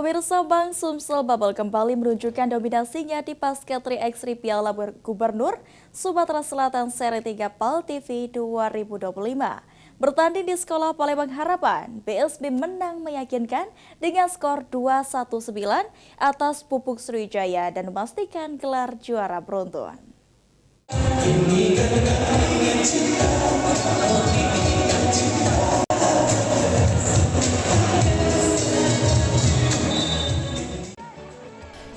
Pemirsa, Bang Sumsel Bubble kembali menunjukkan dominasinya di Basket 3x3 Piala Gubernur Sumatera Selatan Seri 3 PAL TV 2025. Bertanding di Sekolah Palembang Harapan, BSB menang meyakinkan dengan skor 2-1-9 atas Pupuk Sriwijaya dan memastikan gelar juara beruntun.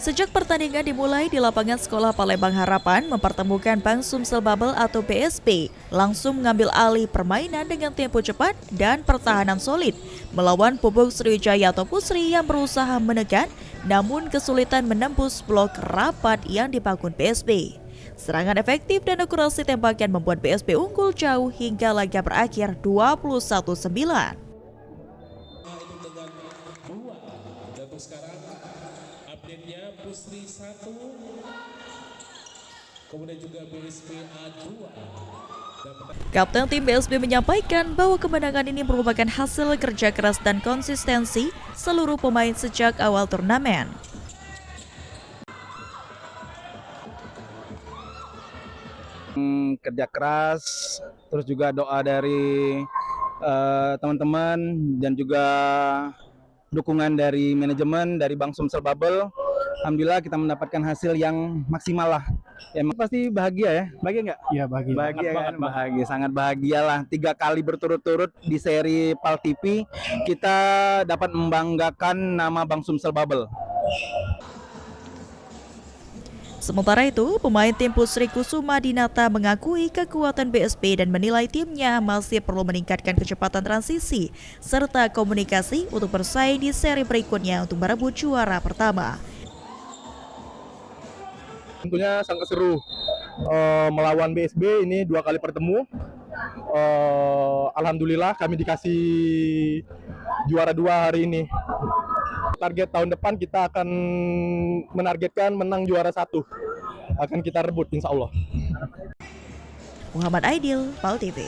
Sejak pertandingan dimulai di lapangan Sekolah Palembang Harapan mempertemukan Bang Sumsel Bubble atau BSB langsung mengambil alih permainan dengan tempo cepat dan pertahanan solid melawan Pupuk Sriwijaya atau Pusri yang berusaha menekan namun kesulitan menembus blok rapat yang dibangun BSB. Serangan efektif dan akurasi tembakan membuat BSB unggul jauh hingga laga berakhir 21-9. Sekarang update-nya Pusri 1, kemudian juga BSB A2. Kapten tim BSB menyampaikan bahwa kemenangan ini merupakan hasil kerja keras dan konsistensi seluruh pemain sejak awal turnamen. Kerja keras, terus juga doa dari teman-teman dan juga dukungan dari manajemen dari Bang Sumsel Bubble. Alhamdulillah kita mendapatkan hasil yang maksimal lah. Ya, pasti bahagia ya, bahagia nggak? Iya bahagia. Bahagia kan? Bahagia, sangat bahagia lah. 3 kali berturut-turut di seri PAL TV kita dapat membanggakan nama Bang Sumsel Bubble. Sementara itu, pemain tim Pusri Kusuma Dinata mengakui kekuatan BSB dan menilai timnya masih perlu meningkatkan kecepatan transisi serta komunikasi untuk bersaing di seri berikutnya untuk merebut juara pertama. Tentunya sangat seru melawan BSB ini 2 kali bertemu. Alhamdulillah kami dikasih juara 2 hari ini. Target tahun depan kita akan menargetkan menang juara 1. Akan kita rebut insya Allah. Muhammad Aidil, PAL TV.